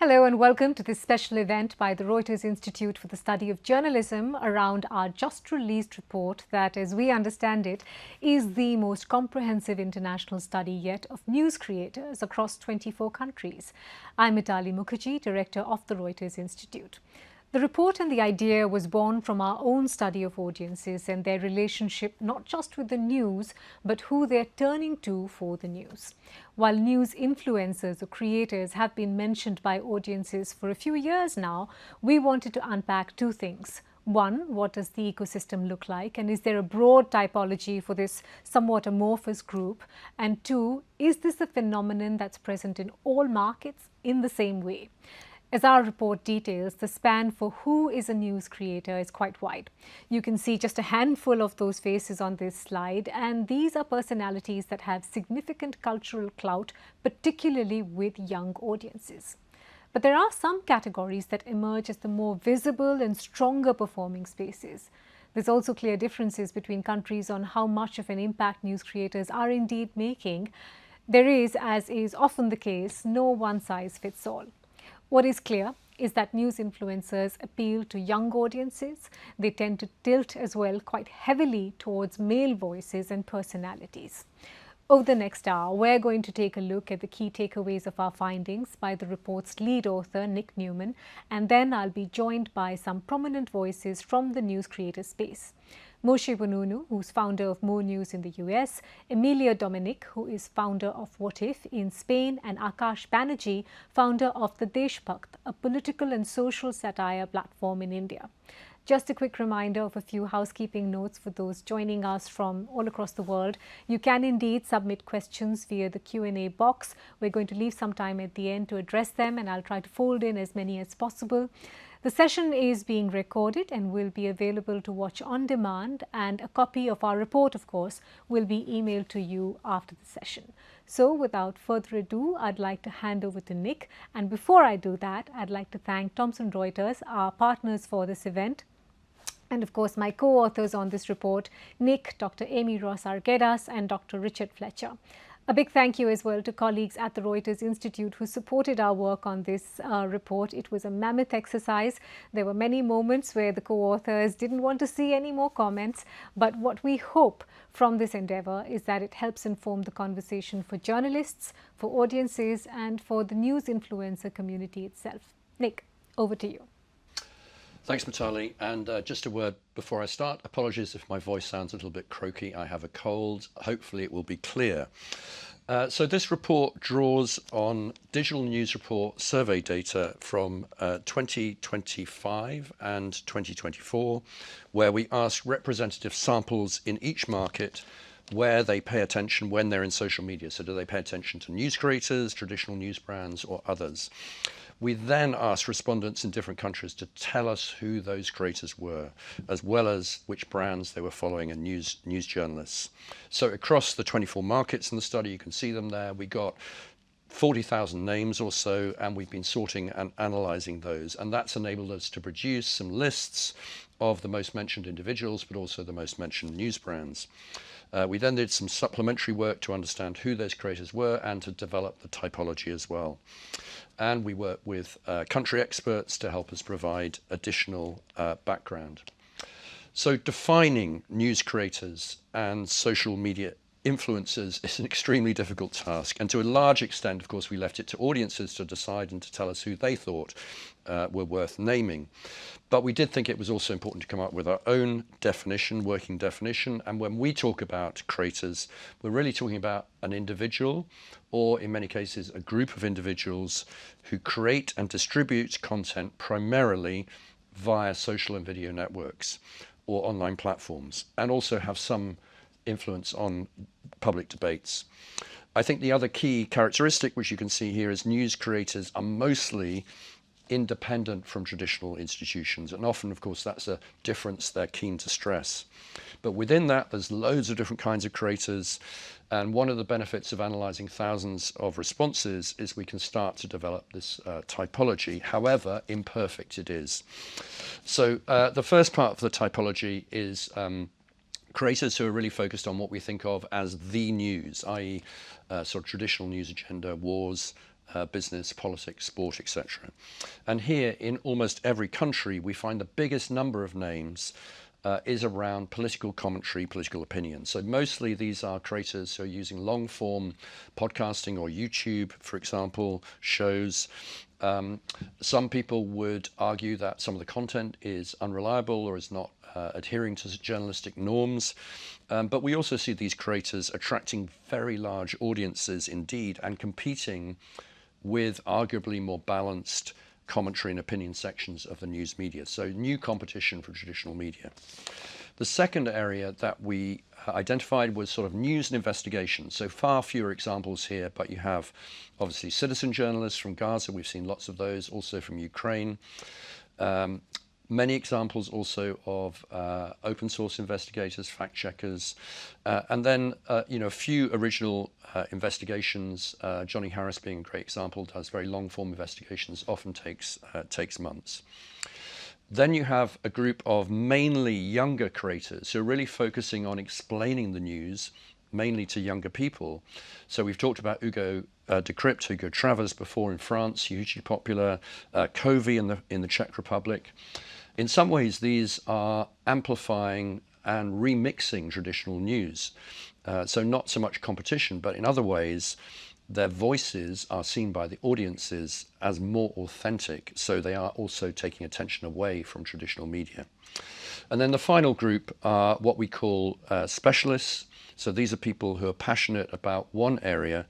Hello and welcome to this special event by the Reuters Institute for the Study of Journalism around our just released report that, as we understand it, is the most comprehensive international study yet of news creators across 24 countries. I'm Mitali Mukherjee, Director of the Reuters Institute. The report and the idea was born from our own study of audiences and their relationship not just with the news, but who they're turning to for the news. While news influencers or creators have been mentioned by audiences for a few years now, we wanted to unpack two things. One, what does the ecosystem look like, and is there a broad typology for this somewhat amorphous group? And two, is this a phenomenon that's present in all markets in the same way? As our report details, the span for who is a news creator is quite wide. You can see just a handful of those faces on this slide, and these are personalities that have significant cultural clout, particularly with young audiences. But there are some categories that emerge as the more visible and stronger performing spaces. There's also clear differences between countries on how much of an impact news creators are indeed making. There is, as is often the case, no one-size-fits-all. What is clear is that news influencers appeal to young audiences. They tend to tilt as well quite heavily towards male voices and personalities. Over the next hour, we're going to take a look at the key takeaways of our findings by the report's lead author, Nic Newman, and then I'll be joined by some prominent voices from the news creator space. Mosheh Oinounou, who's founder of More News in the US, Emilio Doménech, who is founder of Watif in Spain, and Akash Banerjee, founder of the Deshbakht, a political and social satire platform in India. Just a quick reminder of a few housekeeping notes for those joining us from all across the world. You can indeed submit questions via the Q&A box. We're going to leave some time at the end to address them, and I'll try to fold in as many as possible. The session is being recorded and will be available to watch on demand, and a copy of our report, of course, will be emailed to you after the session. So without further ado, I'd like to hand over to Nic. And before I do that, I'd like to thank Thomson Reuters, our partners for this event, and of course my co-authors on this report, Nic, Dr. Amy Ross Arguedas, and Dr. Richard Fletcher. A big thank you as well to colleagues at the Reuters Institute who supported our work on this report. It was a mammoth exercise. There were many moments where the co-authors didn't want to see any more comments, but what we hope from this endeavour is that it helps inform the conversation for journalists, for audiences, and for the news influencer community itself. Nic, over to you. Thanks, Mitali. And just a word before I start. Apologies if my voice sounds a little bit croaky. I have a cold. Hopefully it will be clear. So this report draws on digital news report survey data from 2025 and 2024, where we asked representative samples in each market where they pay attention when they're in social media. So do they pay attention to news creators, traditional news brands, or others? We then asked respondents in different countries to tell us who those creators were, as well as which brands they were following and news journalists. So across the 24 markets in the study, you can see them there. We got 40,000 names or so, and we've been sorting and analysing those. And that's enabled us to produce some lists of the most mentioned individuals, but also the most mentioned news brands. We then did some supplementary work to understand who those creators were and to develop the typology as well. And we worked with country experts to help us provide additional background. So defining news creators and social media influencers is an extremely difficult task. And to a large extent, of course, we left it to audiences to decide and to tell us who they thought were worth naming. But we did think it was also important to come up with our own definition, working definition. And when we talk about creators, we're really talking about an individual, or in many cases, a group of individuals who create and distribute content primarily via social and video networks or online platforms, and also have some influence on public debates. I think the other key characteristic, which you can see here, is news creators are mostly independent from traditional institutions. And often, of course, that's a difference they're keen to stress. But within that, there's loads of different kinds of creators. And one of the benefits of analysing thousands of responses is we can start to develop this typology, however imperfect it is. So the first part of the typology is creators who are really focused on what we think of as the news, i.e. sort of traditional news agenda, wars, business, politics, sport, etc. And here, in almost every country, we find the biggest number of names is around political commentary, political opinion. So mostly these are creators who are using long form podcasting or YouTube, for example, shows. Some people would argue that some of the content is unreliable or is not adhering to journalistic norms. But we also see these creators attracting very large audiences indeed and competing with arguably more balanced commentary and opinion sections of the news media. So new competition for traditional media. The second area that we identified was sort of news and investigation. So far fewer examples here, but you have obviously citizen journalists from Gaza. We've seen lots of those, also from Ukraine. Many examples also of open source investigators, fact checkers, and then a few original investigations. Johnny Harris being a great example, does very long form investigations, often takes months. Then you have a group of mainly younger creators who are really focusing on explaining the news, mainly to younger people. So we've talked about Hugo Decrypt, Hugo Travers before in France, hugely popular, Covey in the Czech Republic. In some ways, these are amplifying and remixing traditional news. So not so much competition, but in other ways, their voices are seen by the audiences as more authentic. So they are also taking attention away from traditional media. And then the final group are what we call specialists. So these are people who are passionate about one area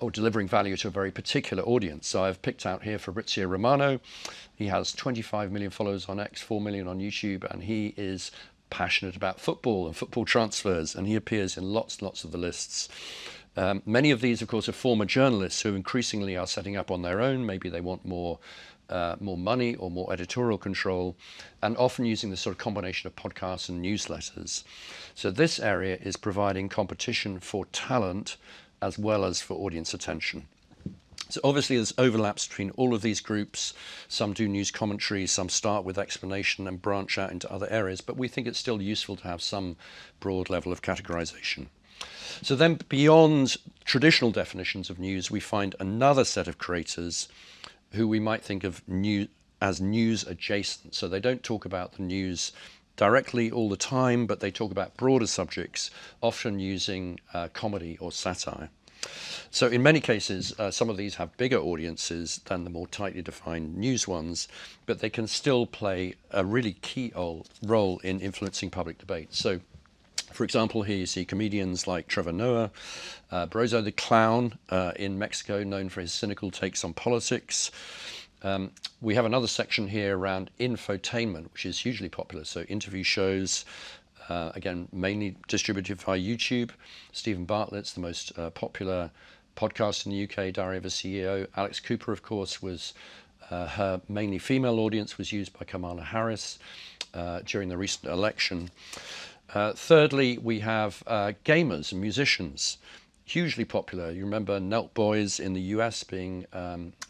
or delivering value to a very particular audience. So I've picked out here Fabrizio Romano. He has 25 million followers on X, 4 million on YouTube, and he is passionate about football and football transfers, and he appears in lots and lots of the lists. Many of these, of course, are former journalists who increasingly are setting up on their own. Maybe they want more money or more editorial control, and often using this sort of combination of podcasts and newsletters. So this area is providing competition for talent as well as for audience attention. So obviously there's overlaps between all of these groups. Some do news commentary, some start with explanation and branch out into other areas, but we think it's still useful to have some broad level of categorization. So then beyond traditional definitions of news, we find another set of creators who we might think of as news adjacent. So they don't talk about the news directly all the time, but they talk about broader subjects, often using comedy or satire. So in many cases, some of these have bigger audiences than the more tightly defined news ones, but they can still play a really key role in influencing public debate. So for example, here you see comedians like Trevor Noah, Brozo the Clown in Mexico, known for his cynical takes on politics. We have another section here around infotainment, which is hugely popular. So interview shows, again, mainly distributed via YouTube. Stephen Bartlett's the most popular podcast in the UK, Diary of a CEO. Alex Cooper, of course, was her mainly female audience was used by Kamala Harris during the recent election. Thirdly, we have gamers and musicians, hugely popular. You remember Nelt Boys in the US being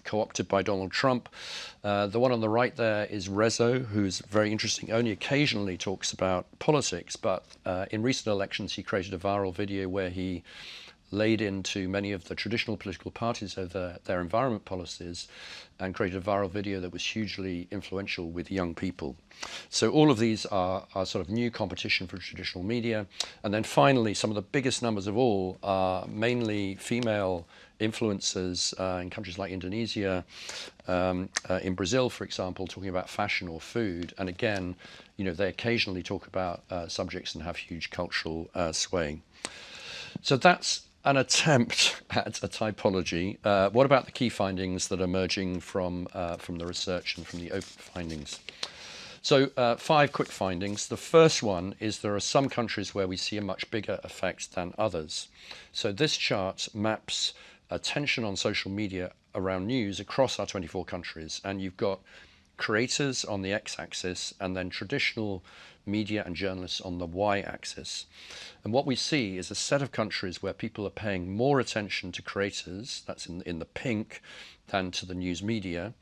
co-opted by Donald Trump. The one on the right there is Rezo, who's very interesting, only occasionally talks about politics, but in recent elections he created a viral video where he laid into many of the traditional political parties over their environment policies and created a viral video that was hugely influential with young people. So all of these are sort of new competition for traditional media. And then finally, some of the biggest numbers of all are mainly female influencers in countries like Indonesia, in Brazil, for example, talking about fashion or food. And again, they occasionally talk about subjects and have huge cultural sway. So that's an attempt at a typology. What about the key findings that are emerging from the research and from the open findings? So 5 quick findings. The first one is there are some countries where we see a much bigger effect than others. So this chart maps attention on social media around news across our 24 countries. And you've got creators on the x-axis and then traditional media and journalists on the y-axis. And what we see is a set of countries where people are paying more attention to creators, that's in the pink, than to the news media.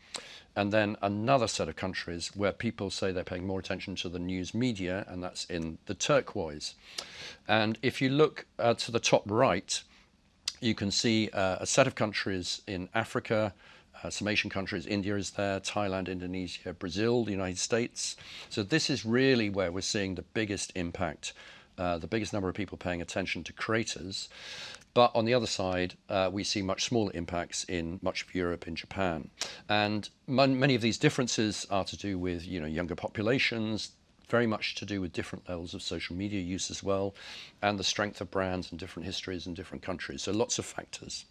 And then another set of countries where people say they're paying more attention to the news media, and that's in the turquoise. And if you look to the top right, you can see a set of countries in Africa, some Asian countries. India is there, Thailand, Indonesia, Brazil, the United States. So this is really where we're seeing the biggest impact, the biggest number of people paying attention to creators. But on the other side, we see much smaller impacts in much of Europe, in Japan. And many of these differences are to do with, younger populations, very much to do with different levels of social media use as well, and the strength of brands and different histories in different countries. So lots of factors.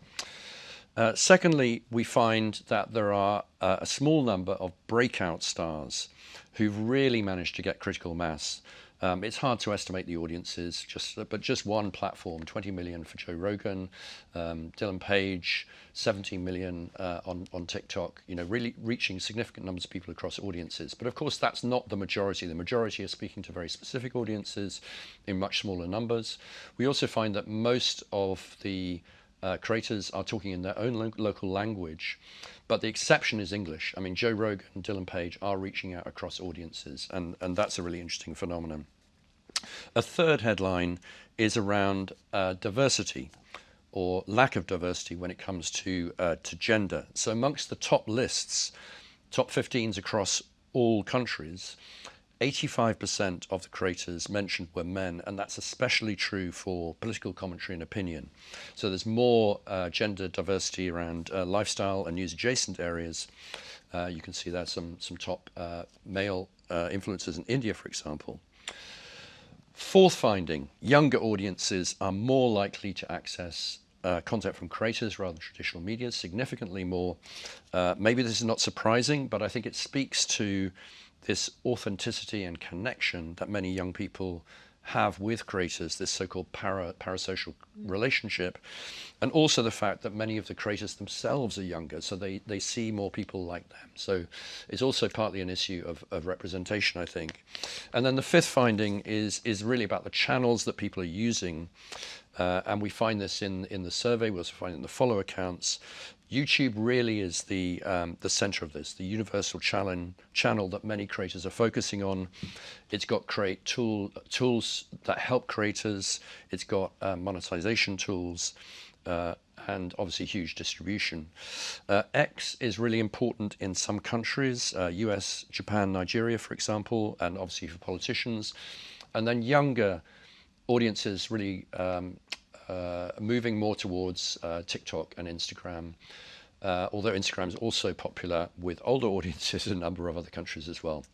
Secondly, we find that there are a small number of breakout stars who've really managed to get critical mass. It's hard to estimate the audiences, but just one platform, 20 million for Joe Rogan, Dylan Page, 17 million on TikTok, really reaching significant numbers of people across audiences. But of course, that's not the majority. The majority are speaking to very specific audiences in much smaller numbers. We also find that most of the creators are talking in their own local language, but the exception is English. I mean, Joe Rogan and Dylan Page are reaching out across audiences, and that's a really interesting phenomenon. A third headline is around diversity, or lack of diversity when it comes to gender. So amongst the top lists, top 15s across all countries, 85% of the creators mentioned were men, and that's especially true for political commentary and opinion. So there's more gender diversity around lifestyle and news adjacent areas. You can see there some top male influencers in India, for example. Fourth finding, younger audiences are more likely to access content from creators rather than traditional media, significantly more. Maybe this is not surprising, but I think it speaks to this authenticity and connection that many young people have with creators, this so-called parasocial relationship, and also the fact that many of the creators themselves are younger, so they see more people like them. So it's also partly an issue of representation, I think. And then the fifth finding is really about the channels that people are using, and we find this in the survey. We also find it in the follow accounts. YouTube really is the center of this, the universal channel that many creators are focusing on. It's got tools that help creators. It's got monetization tools, and obviously huge distribution. X is really important in some countries, US, Japan, Nigeria, for example, and obviously for politicians. And then younger audiences really moving more towards TikTok and Instagram, although Instagram is also popular with older audiences in a number of other countries as well.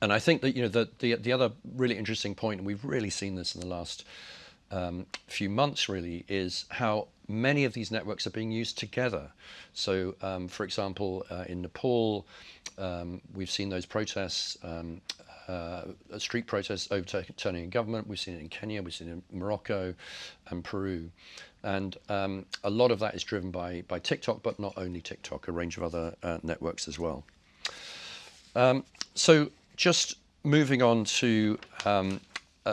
And I think that the other really interesting point, and we've really seen this in the last few months really, is how many of these networks are being used together. So for example, in Nepal, we've seen those protests, street protests overturning a government. We've seen it in Kenya, we've seen it in Morocco and Peru. And a lot of that is driven by TikTok, but not only TikTok, a range of other networks as well. So just moving on to,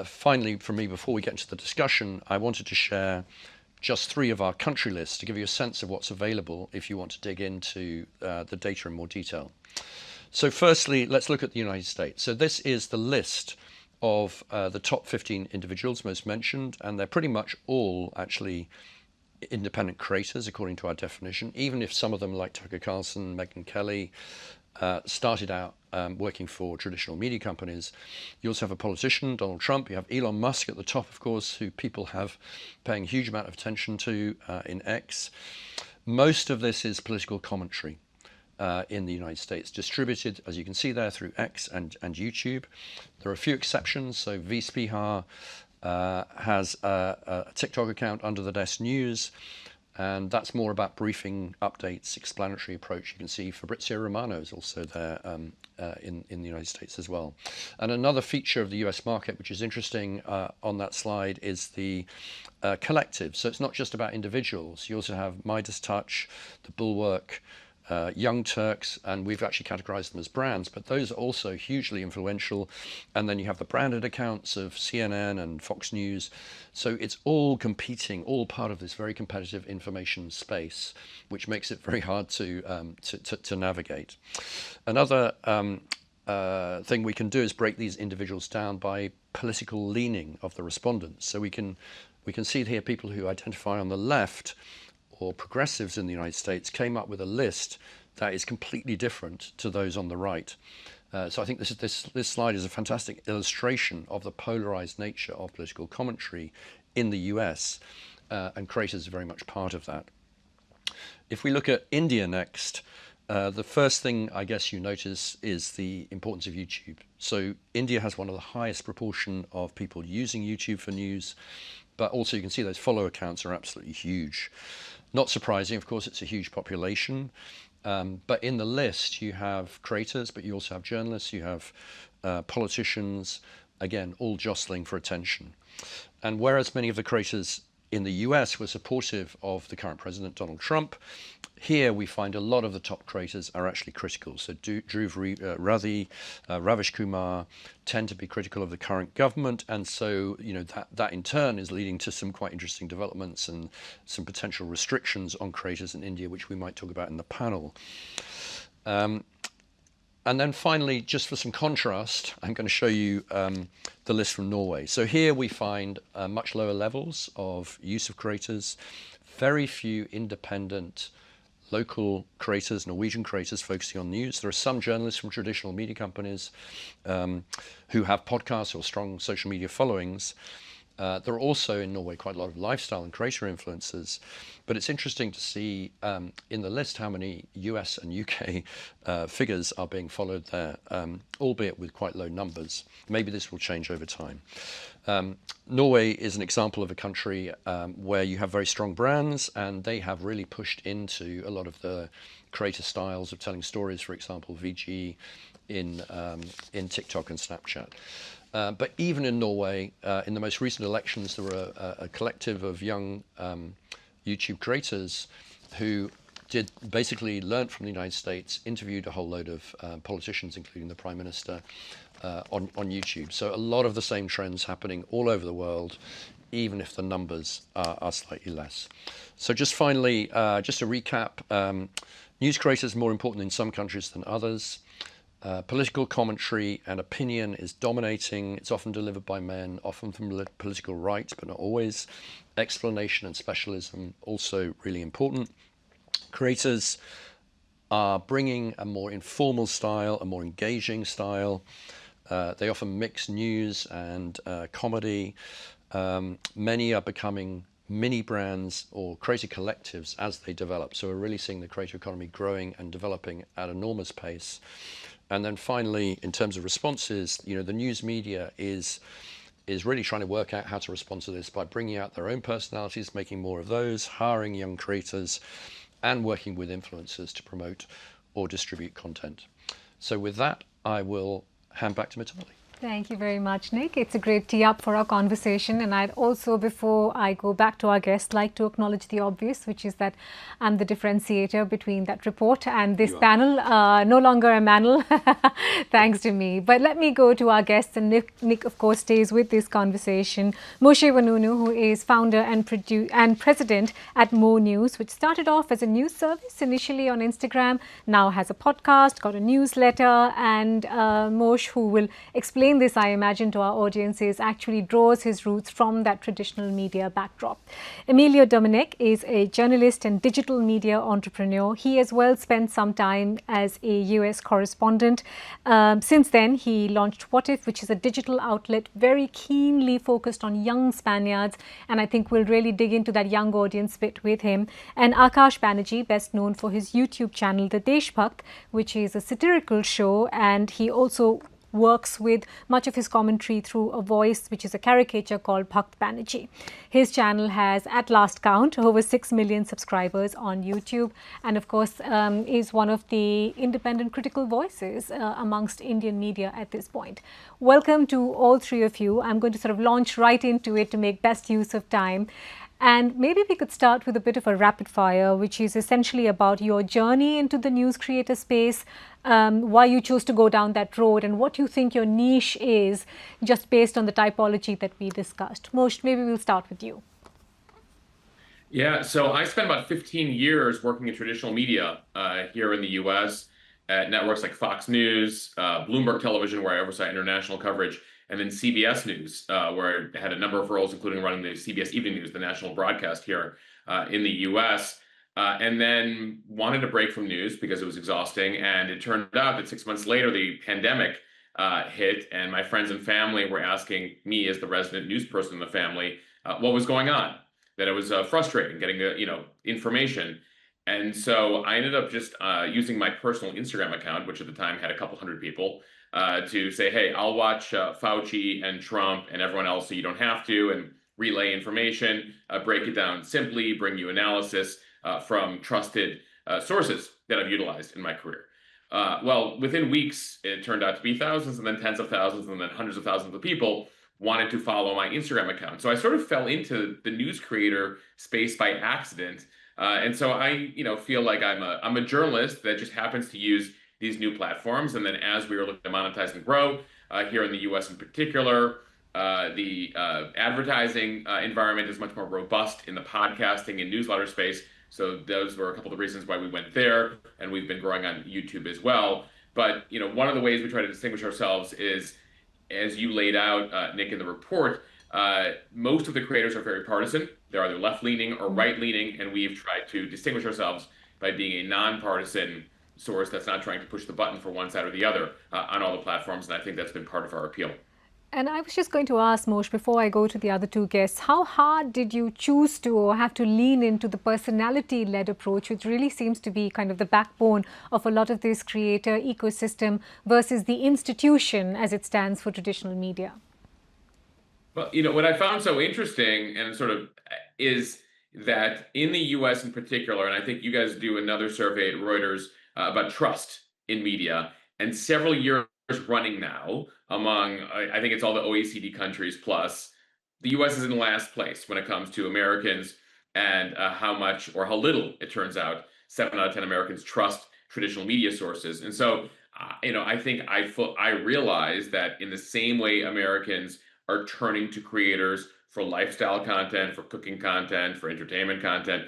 finally for me, before we get into the discussion, I wanted to share just 3 of our country lists to give you a sense of what's available if you want to dig into the data in more detail. So firstly, let's look at the United States. So this is the list of the top 15 individuals most mentioned, and they're pretty much all actually independent creators according to our definition, even if some of them, like Tucker Carlson, Megyn Kelly, started out working for traditional media companies. You also have a politician, Donald Trump. You have Elon Musk at the top, of course, who people have paying a huge amount of attention to in X. Most of this is political commentary in the United States, distributed, as you can see there, through X and YouTube. There are a few exceptions. So Vspihar has a TikTok account, Under the Desk News, and that's more about briefing, updates, explanatory approach. You can see Fabrizio Romano is also there in the United States as well. And another feature of the US market, which is interesting on that slide, is the collective. So it's not just about individuals. You also have Midas Touch, The Bulwark, Young Turks, and we've actually categorized them as brands, but those are also hugely influential. And then you have the branded accounts of CNN and Fox News. So it's all competing, all part of this very competitive information space, which makes it very hard to navigate. Another thing we can do is break these individuals down by political leaning of the respondents. So we can We can see here people who identify on the left, or progressives in the United States, came up with a list that is completely different to those on the right. So I think this slide is a fantastic illustration of the polarized nature of political commentary in the US, and creators are very much part of that. If we look at India next, the first thing I guess you notice is the importance of YouTube. So India has one of the highest proportion of people using YouTube for news, but also you can see those follow accounts are absolutely huge. Not surprising, of course, it's a huge population. But in the list, you have creators, but you also have journalists, you have politicians, again, all jostling for attention. And whereas many of the creators in the US were supportive of the current president, Donald Trump, here we find a lot of the top creators are actually critical. So Dhruv Rathi, Ravish Kumar tend to be critical of the current government. And so, that in turn is leading to some quite interesting developments and some potential restrictions on creators in India, which we might talk about in the panel. And then finally, just for some contrast, I'm going to show you the list from Norway. So here we find much lower levels of use of creators, very few independent local creators, Norwegian creators focusing on news. There are some journalists from traditional media companies who have podcasts or strong social media followings. There are also in Norway quite a lot of lifestyle and creator influencers, but it's interesting to see in the list how many US and UK figures are being followed there, albeit with quite low numbers. Maybe this will change over time. Norway is an example of a country where you have very strong brands, and they have really pushed into a lot of the creator styles of telling stories, for example, VG in TikTok and Snapchat. But even in Norway, in the most recent elections, there were a collective of young YouTube creators who basically learned from the United States, interviewed a whole load of politicians, including the Prime Minister, on YouTube. So a lot of the same trends happening all over the world, even if the numbers are slightly less. So just finally, just to recap, news creators are more important in some countries than others. Political commentary and opinion is dominating. It's often delivered by men, often from the political right, but not always. Explanation and specialism also really important. Creators are bringing a more informal style, a more engaging style. They often mix news and comedy. Many are becoming mini brands or creator collectives as they develop. So we're really seeing the creator economy growing and developing at enormous pace. And then finally, in terms of responses, the news media is really trying to work out how to respond to this by bringing out their own personalities, making more of those, hiring young creators, and working with influencers to promote or distribute content. So with that, I will hand back to Mitali. Thank you very much, Nic. It's a great tee up for our conversation. And I'd also, before I go back to our guest, like to acknowledge the obvious, which is that I'm the differentiator between that report and this panel. No longer a manel, thanks to me. But let me go to our guests. And Nic, of course, stays with this conversation. Mosheh Oinounou, who is founder and president at Mo News, which started off as a news service initially on Instagram, now has a podcast, got a newsletter. And Mosh, who will explain this, I imagine, to our audiences, actually draws his roots from that traditional media backdrop. Emilio Doménech is a journalist and digital media entrepreneur. He as well spent some time as a US correspondent. Since then, he launched Watif, which is a digital outlet very keenly focused on young Spaniards. And I think we'll really dig into that young audience bit with him. And Akash Banerjee, best known for his YouTube channel, the Deshbakht, which is a satirical show. And he also works with much of his commentary through a voice, which is a caricature called Bhakt Banerjee. His channel has, at last count, over 6 million subscribers on YouTube, and of course is one of the independent critical voices amongst Indian media at this point. Welcome to all three of you. I'm going to sort of launch right into it to make best use of time. And maybe we could start with a bit of a rapid fire, which is essentially about your journey into the news creator space, why you chose to go down that road, and what you think your niche is, just based on the typology that we discussed. Mosh, maybe we'll start with you. Yeah, so I spent about 15 years working in traditional media here in the US at networks like Fox News, Bloomberg Television, where I oversaw international coverage, and then CBS News, where I had a number of roles, including running the CBS Evening News, the national broadcast here in the US. And then wanted a break from news because it was exhausting. And it turned out that 6 months later, the pandemic hit, and my friends and family were asking me, as the resident news person in the family, what was going on. That it was frustrating getting the information. And so I ended up just using my personal Instagram account, which at the time had a couple hundred people, to say, hey, I'll watch Fauci and Trump and everyone else so you don't have to, and relay information, break it down simply, bring you analysis from trusted sources that I've utilized in my career. Well, within weeks, it turned out to be thousands, and then tens of thousands, and then hundreds of thousands of people wanted to follow my Instagram account. So I sort of fell into the news creator space by accident. And so I, feel like I'm a journalist that just happens to use these new platforms. And then as we were looking to monetize and grow here in the US in particular, the advertising environment is much more robust in the podcasting and newsletter space. So those were a couple of the reasons why we went there, and we've been growing on YouTube as well. But one of the ways we try to distinguish ourselves is, as you laid out, Nic, in the report, most of the creators are very partisan. They're either left-leaning or right-leaning, and we've tried to distinguish ourselves by being a non-partisan source that's not trying to push the button for one side or the other on all the platforms, and I think that's been part of our appeal. And I was just going to ask, Mosh, before I go to the other two guests, how hard did you choose to or have to lean into the personality-led approach, which really seems to be kind of the backbone of a lot of this creator ecosystem, versus the institution as it stands for traditional media? Well, what I found so interesting and sort of is that in the US in particular, and I think you guys do another survey at Reuters about trust in media, and several years running now among, I think it's all the OECD countries plus, the US is in last place when it comes to Americans and how much or how little, it turns out, 7 out of 10 Americans trust traditional media sources. And so, I think I realized that in the same way Americans are turning to creators for lifestyle content, for cooking content, for entertainment content,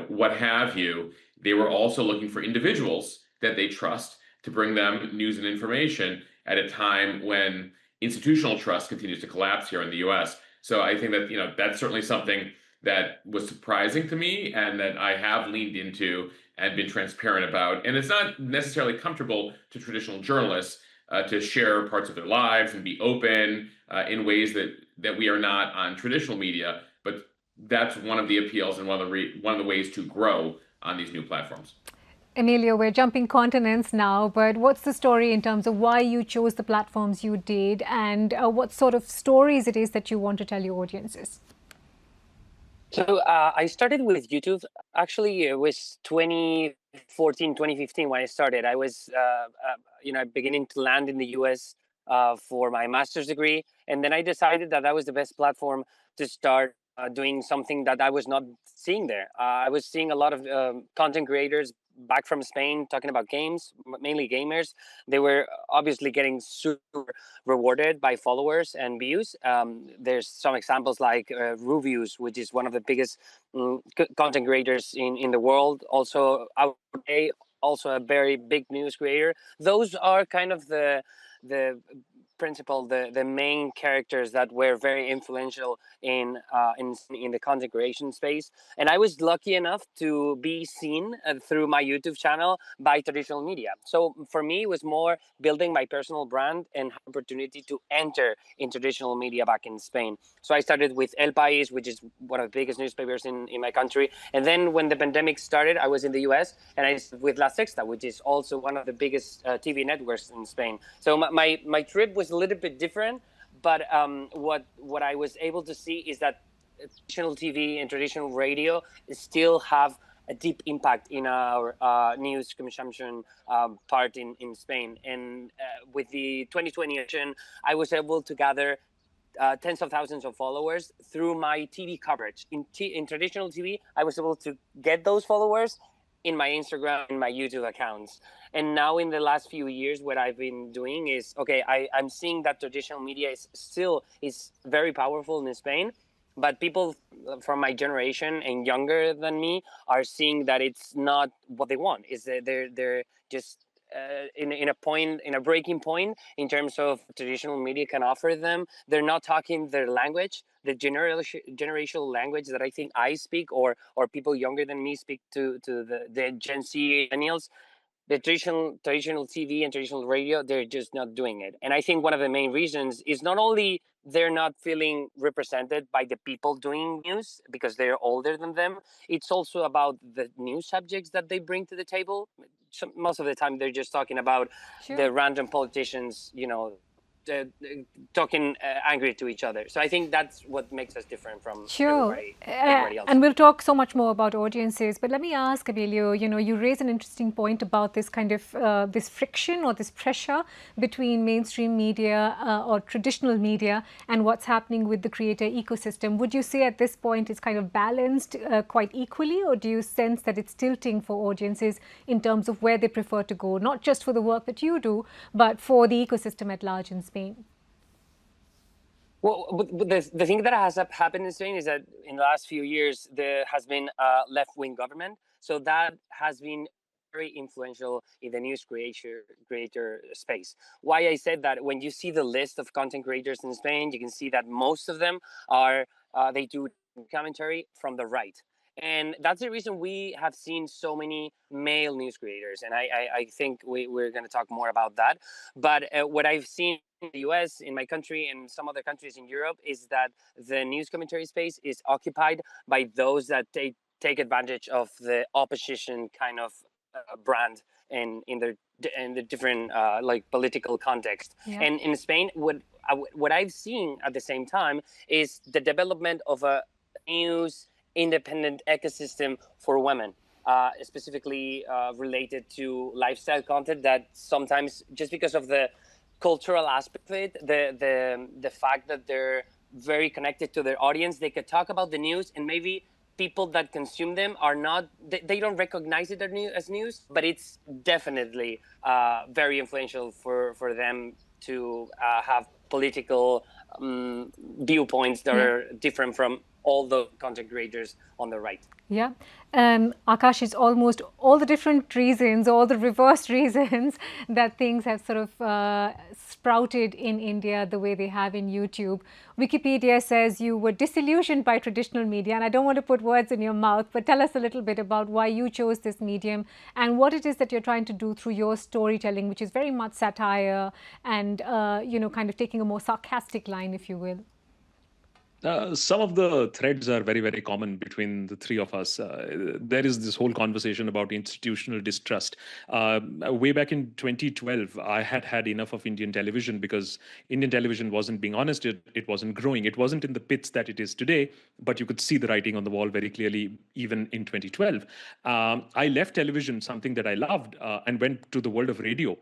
what have you, they were also looking for individuals that they trust to bring them news and information at a time when institutional trust continues to collapse here in the US. So I think that, that's certainly something that was surprising to me and that I have leaned into and been transparent about. And it's not necessarily comfortable to traditional journalists to share parts of their lives and be open in ways that we are not on traditional media. But that's one of the appeals and one of the ways to grow on these new platforms. Emilio, we're jumping continents now, but what's the story in terms of why you chose the platforms you did, and what sort of stories it is that you want to tell your audiences? So I started with YouTube. Actually, it was 2014, 2015 when I started. I was, beginning to land in the US for my master's degree. And then I decided that was the best platform to start doing something that I was not seeing there. I was seeing a lot of content creators back from Spain talking about games, mainly gamers. They were obviously getting super rewarded by followers and views. There's some examples like Reviews, which is one of the biggest content creators in the world. Also, also a very big news creator. Those are kind of the principal, the main characters that were very influential in the content creation space. And I was lucky enough to be seen through my YouTube channel by traditional media. So for me, it was more building my personal brand and opportunity to enter in traditional media back in Spain. So I started with El País, which is one of the biggest newspapers in my country. And then when the pandemic started, I was in the US, and I started with La Sexta, which is also one of the biggest TV networks in Spain. So my trip was a little bit different, but what I was able to see is that traditional TV and traditional radio still have a deep impact in our news consumption part in Spain. And with the 2020 election, I was able to gather tens of thousands of followers through my TV coverage. In traditional TV, I was able to get those followers in my Instagram and my YouTube accounts. And now in the last few years, what I've been doing is, I'm seeing that traditional media is very powerful in Spain, but people from my generation and younger than me are seeing that it's not what they want. Is that they're just in a breaking point in terms of traditional media can offer them. They're not talking their language, the generational language that I think I speak, or people younger than me speak to the Gen Z millennials. The traditional TV and traditional radio, they're just not doing it. And I think one of the main reasons is not only they're not feeling represented by the people doing news because they're older than them, it's also about the news subjects that they bring to the table. Most of the time, they're just talking about the random politicians, talking angry to each other. So I think that's what makes us different from everybody else. And we'll talk so much more about audiences. But let me ask, Emilio, you raise an interesting point about this kind of this friction or this pressure between mainstream media or traditional media and what's happening with the creator ecosystem. Would you say at this point it's kind of balanced quite equally, or do you sense that it's tilting for audiences in terms of where they prefer to go, not just for the work that you do, but for the ecosystem at large in Spain? Well, the thing that has happened in Spain is that in the last few years, there has been a left-wing government. So that has been very influential in the news creator space. Why I said that, when you see the list of content creators in Spain, you can see that most of them are, they do commentary from the right. And that's the reason we have seen so many male news creators. And I think we're going to talk more about that. But what I've seen in the US, in my country, and some other countries in Europe, is that the news commentary space is occupied by those that take advantage of the opposition kind of brand in the different like political context. And in Spain, what I've seen at the same time is the development of a news independent ecosystem for women, specifically related to lifestyle content, that sometimes, just because of the cultural aspect of it, the fact that they're very connected to their audience, they could talk about the news, and maybe people that consume them are not, they don't recognize it as news, but it's definitely very influential for them to have political viewpoints that are different from all the content creators on the right. Yeah. Akash, is almost all the different reasons, all the reverse reasons that things have sort of sprouted in India the way they have in YouTube. Wikipedia says you were disillusioned by traditional media, and I don't want to put words in your mouth, but tell us a little bit about why you chose this medium and what it is that you're trying to do through your storytelling, which is very much satire and, kind of taking a more sarcastic line, if you will. Some of the threads are very, very common between the three of us. There is this whole conversation about institutional distrust. Way back in 2012, I had enough of Indian television, because Indian television wasn't, being honest, it wasn't growing. It wasn't in the pits that it is today, but you could see the writing on the wall very clearly even in 2012. I left television, something that I loved, and went to the world of radio.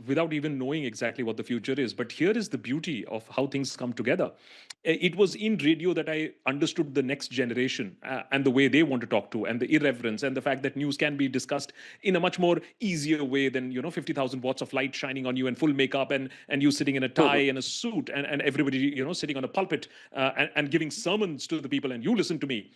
Without even knowing exactly what the future is. But here is the beauty of how things come together. It was in radio that I understood the next generation and the way they want to talk to, and the irreverence, and the fact that news can be discussed in a much more easier way than 50,000 watts of light shining on you and full makeup and you sitting in a tie and a suit and everybody sitting on a pulpit and giving sermons to the people, and you listen to me.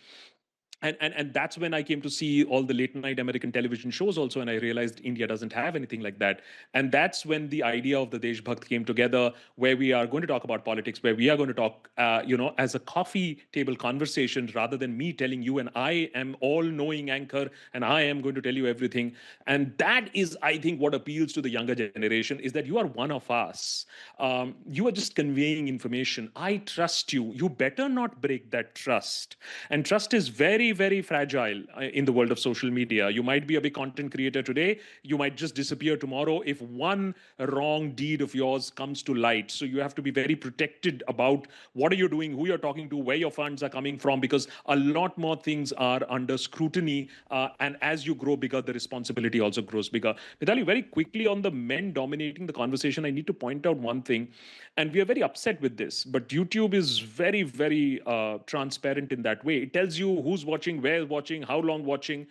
And that's when I came to see all the late night American television shows also, and I realized India doesn't have anything like that. And that's when the idea of the Deshbakht came together, where we are going to talk about politics, where we are going to talk, as a coffee table conversation, rather than me telling you, and I am all-knowing anchor, and I am going to tell you everything. And that is, I think, what appeals to the younger generation, is that you are one of us. You are just conveying information. I trust you. You better not break that trust. And trust is very, very fragile in the world of social media. You might be a big content creator today. You might just disappear tomorrow if one wrong deed of yours comes to light. So you have to be very protected about what are you doing, who you're talking to, where your funds are coming from, because a lot more things are under scrutiny. And as you grow bigger, the responsibility also grows bigger. Mitali, very quickly on the men dominating the conversation, I need to point out one thing. And we are very upset with this, but YouTube is very, very transparent in that way. It tells you who's watching, where watching, how long watching.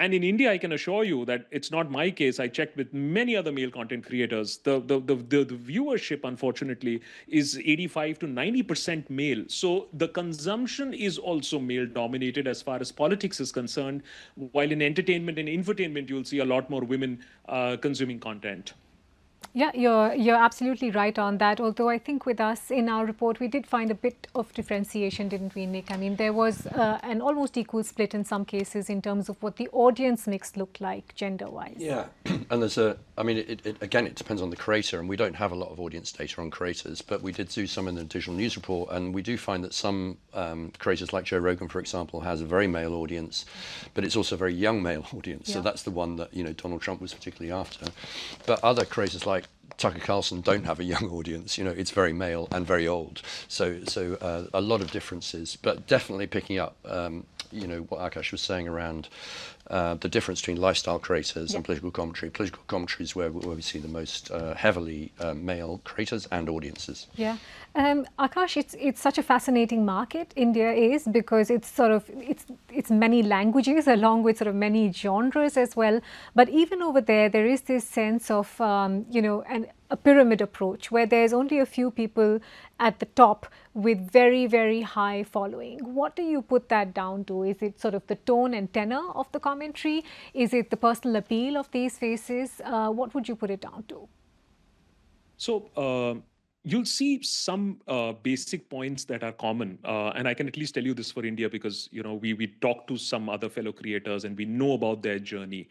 And in India, I can assure you that it's not my case. I checked with many other male content creators. The viewership, unfortunately, is 85 to 90% male. So the consumption is also male dominated as far as politics is concerned. While in entertainment and infotainment, you'll see a lot more women consuming content. Yeah, you're absolutely right on that. Although I think with us in our report, we did find a bit of differentiation, didn't we, Nic? I mean, there was an almost equal split in some cases in terms of what the audience mix looked like gender-wise. Yeah, and again, it depends on the creator, and we don't have a lot of audience data on creators, but we did do some in the digital news report, and we do find that some creators like Joe Rogan, for example, has a very male audience, but it's also a very young male audience. So that's the one that Donald Trump was particularly after. But other creators like Tucker Carlson don't have a young audience. It's very male and very old. So a lot of differences, but definitely picking up, what Akash was saying around the difference between lifestyle creators and political commentary. Political commentary is where we see the most heavily male creators and audiences. Yeah. Akash, it's such a fascinating market, India is, because it's it's many languages along with sort of many genres as well. But even over there is this sense of, a pyramid approach where there's only a few people at the top with very, very high following. What do you put that down to? Is it sort of the tone and tenor of the commentary? Is it the personal appeal of these faces? What would you put it down to? So you'll see some basic points that are common. And I can at least tell you this for India because, we talk to some other fellow creators and we know about their journey.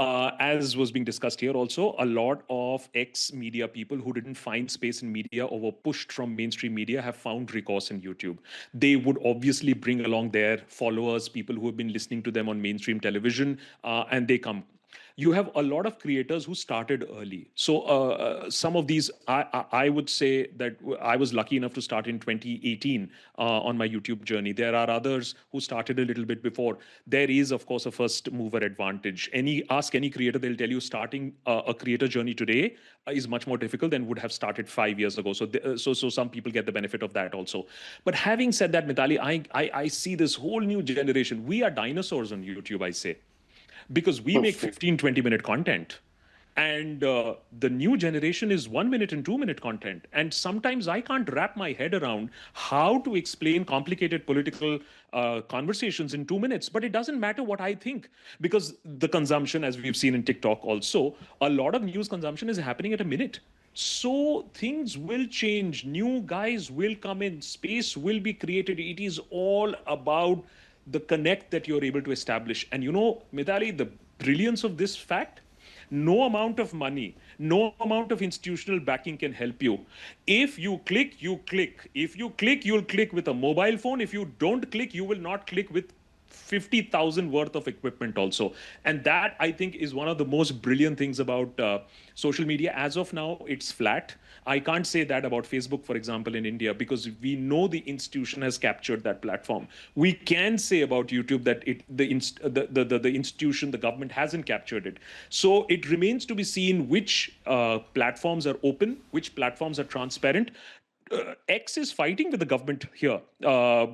As was being discussed here also, a lot of ex-media people who didn't find space in media or were pushed from mainstream media have found recourse in YouTube. They would obviously bring along their followers, people who have been listening to them on mainstream television, and they come. You have a lot of creators who started early. So some of these, I would say that I was lucky enough to start in 2018 on my YouTube journey. There are others who started a little bit before. There is, of course, a first mover advantage. Ask any creator, they'll tell you starting a creator journey today is much more difficult than would have started 5 years ago. So some people get the benefit of that also. But having said that, Mitali, I see this whole new generation. We are dinosaurs on YouTube, I say. Because we make 15, 20-minute content. And the new generation is 1 minute and 2 minute content. And sometimes I can't wrap my head around how to explain complicated political conversations in 2 minutes. But it doesn't matter what I think, because the consumption, as we've seen in TikTok also, a lot of news consumption is happening at a minute. So things will change. New guys will come in. Space will be created. It is all about the connect that you're able to establish. And Mitali, the brilliance of this fact, no amount of money, no amount of institutional backing can help you. If you click, you click. If you click, you'll click with a mobile phone. If you don't click, you will not click with 50,000 worth of equipment also. And that, I think, is one of the most brilliant things about social media. As of now, it's flat. I can't say that about Facebook, for example, in India, because we know the institution has captured that platform. We can say about YouTube that the institution, the government hasn't captured it. So it remains to be seen which platforms are open, which platforms are transparent. X is fighting with the government here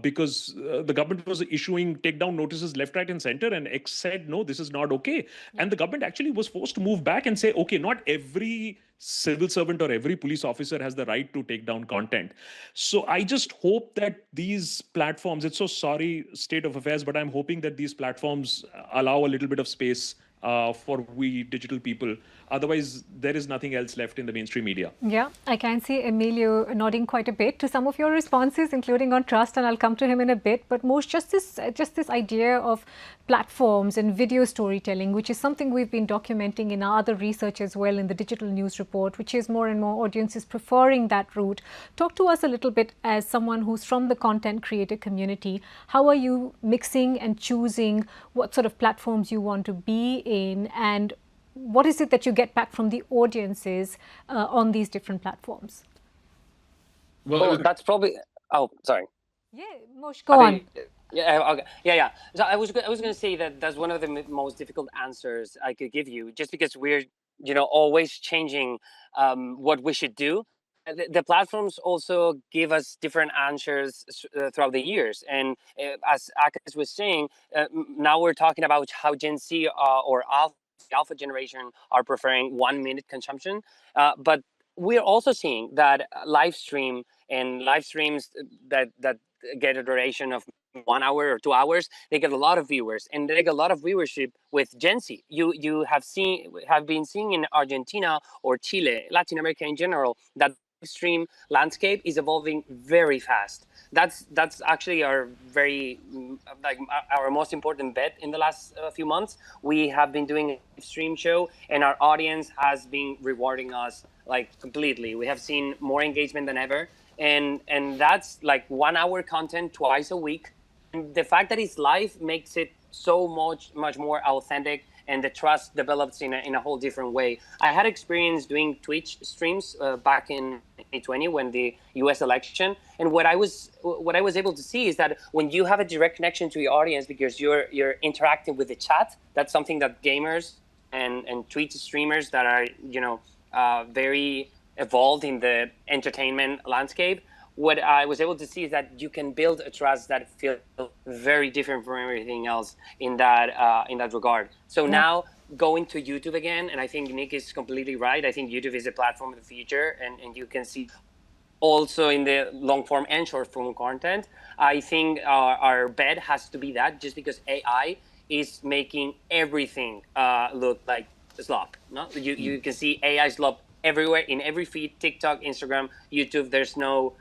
because the government was issuing takedown notices left, right, and center, and X said, no, this is not okay. And the government actually was forced to move back and say, okay, not every civil servant or every police officer has the right to take down content. So I just hope that these platforms, it's so sorry state of affairs, but I'm hoping that these platforms allow a little bit of space for we digital people. Otherwise, there is nothing else left in the mainstream media. Yeah, I can see Emilio nodding quite a bit to some of your responses, including on trust, and I'll come to him in a bit. But Mosh, just this idea of platforms and video storytelling, which is something we've been documenting in our other research as well in the digital news report, which is more and more audiences preferring that route. Talk to us a little bit as someone who's from the content creator community. How are you mixing and choosing what sort of platforms you want to be in, and what is it that you get back from the audiences on these different platforms? Well, that's probably. Oh, sorry. Yeah, Mosh, go on. Yeah. Okay. Yeah. So I was going to say that that's one of the most difficult answers I could give you, just because we're always changing what we should do. the platforms also give us different answers throughout the years. And as Akash was saying, now we're talking about how Gen Z or alpha generation are preferring 1 minute consumption. But we're also seeing that live streams that get a duration of 1 hour or 2 hours, they get a lot of viewers, and they get a lot of viewership with Gen Z. You have been seeing in Argentina or Chile, Latin America in general, that stream landscape is evolving very fast. That's actually our very our most important bet in the last few months. We have been doing a stream show, and our audience has been rewarding us like completely. We have seen more engagement than ever, and that's like 1 hour content twice a week. And the fact that it's live makes it so much more authentic, and the trust develops in a whole different way. I had experience doing Twitch streams back in 2020 when the U.S. election, and what I was able to see is that when you have a direct connection to your audience because you're interacting with the chat, that's something that gamers and Twitch streamers that are very evolved in the entertainment landscape. What I was able to see is that you can build a trust that feels very different from everything else in that regard. So now going to YouTube again, and I think Nic is completely right. I think YouTube is a platform of the future, and you can see also in the long form and short form content. I think our bet has to be that, just because AI is making everything look like slop. No, you can see AI slop everywhere in every feed: TikTok, Instagram, YouTube. There's no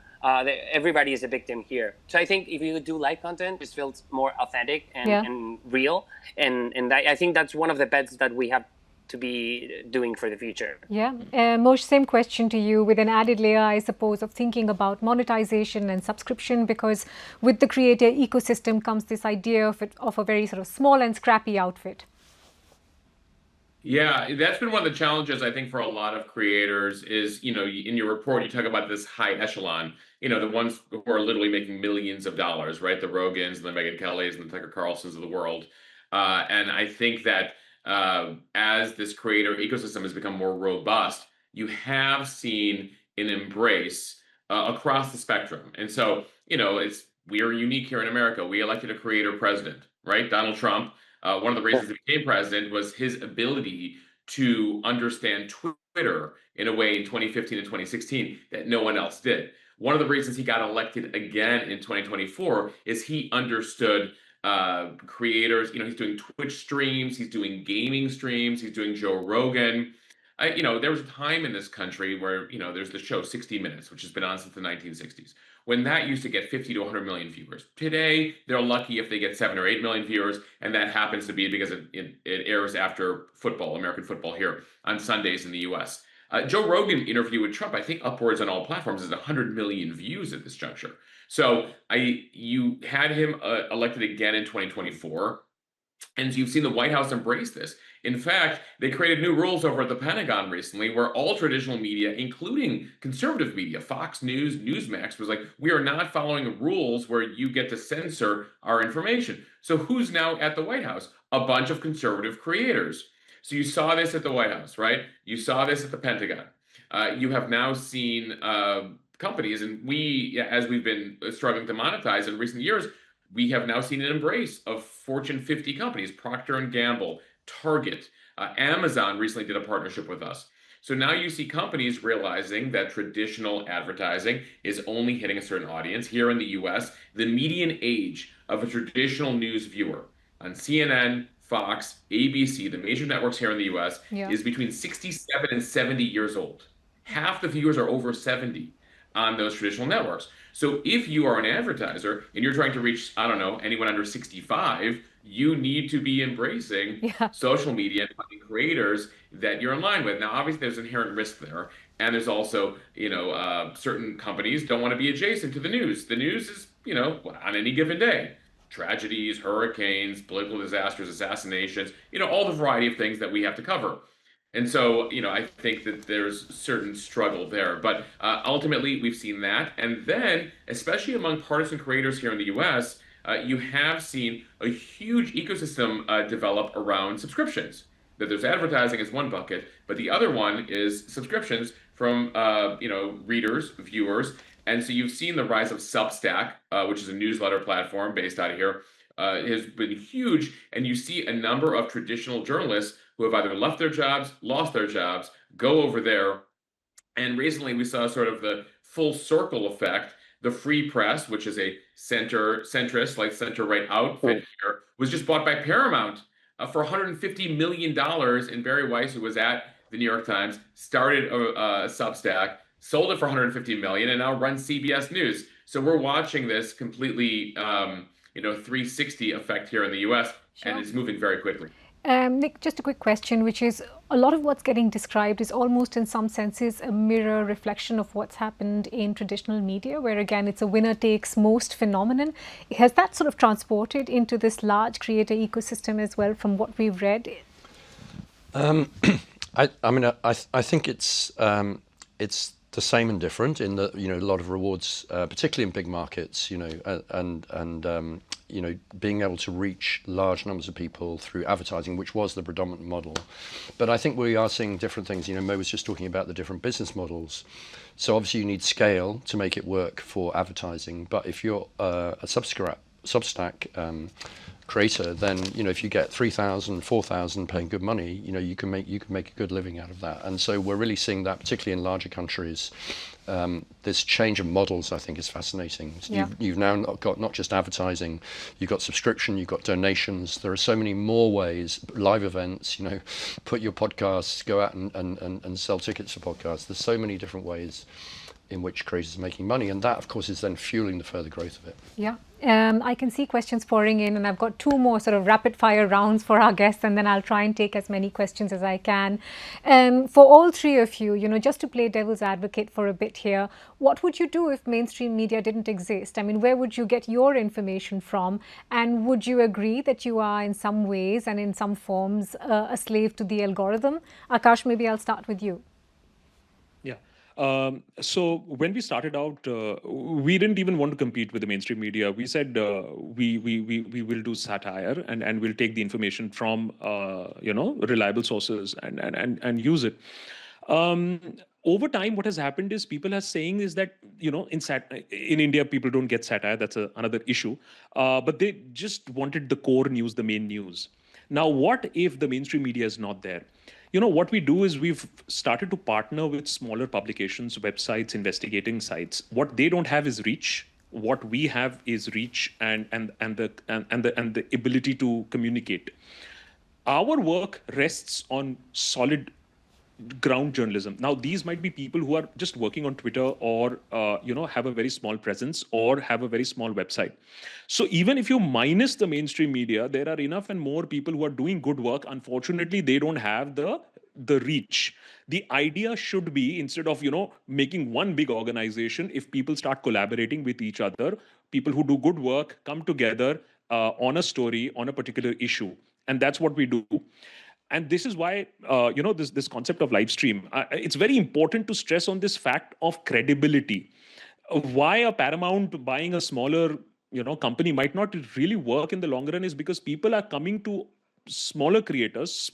everybody is a victim here. So I think if you do live content, it feels more authentic and real. And I think that's one of the bets that we have to be doing for the future. Yeah. Mosh, same question to you, with an added layer, I suppose, of thinking about monetization and subscription, because with the creator ecosystem comes this idea of a very sort of small and scrappy outfit. Yeah, that's been one of the challenges, I think, for a lot of creators is, in your report, you talk about this high echelon, the ones who are literally making millions of dollars, right? The Rogans and the Megyn Kellys and the Tucker Carlsons of the world. And I think that as this creator ecosystem has become more robust, you have seen an embrace across the spectrum. And so, we are unique here in America. We elected a creator president, right? Donald Trump. One of the reasons he became president was his ability to understand Twitter in a way in 2015 and 2016 that no one else did. One of the reasons he got elected again in 2024 is he understood creators. He's doing Twitch streams, he's doing gaming streams, he's doing Joe Rogan. There was a time in this country where, there's the show 60 Minutes, which has been on since the 1960s, when that used to get 50 to 100 million viewers. Today, they're lucky if they get 7 or 8 million viewers, and that happens to be because it airs after football, American football here on Sundays in the U.S. Joe Rogan interview with Trump, I think upwards on all platforms, is 100 million views at this juncture. So you had him elected again in 2024. And you've seen the White House embrace this. In fact, they created new rules over at the Pentagon recently where all traditional media, including conservative media, Fox News, Newsmax, was like, we are not following rules where you get to censor our information. So who's now at the White House? A bunch of conservative creators. So you saw this at the White House, right? You saw this at the Pentagon. You have now seen companies, and we, as we've been struggling to monetize in recent years, we have now seen an embrace of Fortune 50 companies, Procter & Gamble, Target, Amazon recently did a partnership with us. So now you see companies realizing that traditional advertising is only hitting a certain audience. Here in the US, the median age of a traditional news viewer on CNN, Fox, ABC, the major networks here in the US, is between 67 and 70 years old. Half the viewers are over 70 on those traditional networks. So if you are an advertiser and you're trying to reach, I don't know, anyone under 65, you need to be embracing social media and finding creators that you're in line with. Now, obviously, there's inherent risk there. And there's also, certain companies don't want to be adjacent to the news. The news is, on any given day, tragedies, hurricanes, political disasters, assassinations, all the variety of things that we have to cover. And so, I think that there's certain struggle there. But ultimately, we've seen that. And then, especially among partisan creators here in the US, you have seen a huge ecosystem develop around subscriptions. that there's advertising is one bucket, but the other one is subscriptions from readers, viewers. And so you've seen the rise of Substack, which is a newsletter platform based out of here, has been huge. And you see a number of traditional journalists who have either left their jobs, lost their jobs, go over there. And recently we saw sort of the full circle effect. The Free Press, which is a centrist, like center-right outfit here, was just bought by Paramount for $150 million. And Barry Weiss, who was at the New York Times, started a Substack, sold it for $150 million, and now runs CBS News. So we're watching this completely, 360 effect here in the U.S., and it's moving very quickly. Nic, just a quick question, which is a lot of what's getting described is almost in some senses a mirror reflection of what's happened in traditional media, where again it's a winner takes most phenomenon. Has that sort of transported into this large creator ecosystem as well from what we've read? I think it's the same and different in that, a lot of rewards, particularly in big markets, being able to reach large numbers of people through advertising, which was the predominant model. But I think we are seeing different things. Mo was just talking about the different business models. So obviously you need scale to make it work for advertising. But if you're a Substack creator, then if you get 3,000, 4,000 paying good money, you can make a good living out of that. And so we're really seeing that, particularly in larger countries. This change of models, I think, is fascinating. Yeah. You've now got not just advertising, you've got subscription, you've got donations. There are so many more ways, live events, put your podcasts, go out and sell tickets for podcasts. There's so many different ways in which creators are making money, and that of course is then fueling the further growth of it. Yeah. I can see questions pouring in, and I've got two more sort of rapid fire rounds for our guests, and then I'll try and take as many questions as I can. For all three of you, just to play devil's advocate for a bit here, what would you do if mainstream media didn't exist? I mean, where would you get your information from? And would you agree that you are in some ways and in some forms a slave to the algorithm? Akash, maybe I'll start with you. So when we started out, we didn't even want to compete with the mainstream media. We said we will do satire and we'll take the information from reliable sources and use it. Over time, what has happened is people are saying is that in India people don't get satire. That's another issue. But they just wanted the core news, the main news. Now, what if the mainstream media is not there? What we do is we've started to partner with smaller publications, websites, investigating sites. What they don't have is reach. What we have is reach and the ability to communicate. Our work rests on solid ground journalism. Now, these might be people who are just working on Twitter or, have a very small presence or have a very small website. So even if you minus the mainstream media, there are enough and more people who are doing good work. Unfortunately, they don't have the reach. The idea should be, instead of, making one big organization, if people start collaborating with each other, people who do good work come together on a story, on a particular issue. And that's what we do. And this is why, this concept of live stream, it's very important to stress on this fact of credibility. Why a Paramount buying a smaller, company might not really work in the long run is because people are coming to smaller creators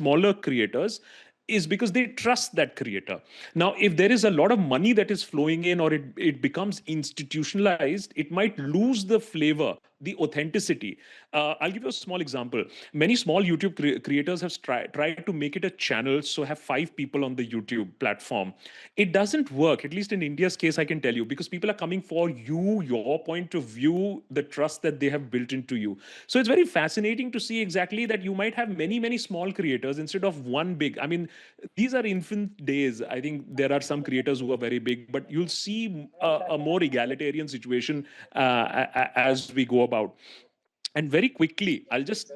is because they trust that creator. Now, if there is a lot of money that is flowing in or it becomes institutionalized, it might lose the flavor, the authenticity. I'll give you a small example. Many small YouTube creators have tried to make it a channel, so have 5 people on the YouTube platform. It doesn't work, at least in India's case, I can tell you, because people are coming for you, your point of view, the trust that they have built into you. So it's very fascinating to see exactly that you might have many, many small creators instead of one big. I mean, these are infant days. I think there are some creators who are very big, but you'll see a more egalitarian situation as we go about. And very quickly, I'll just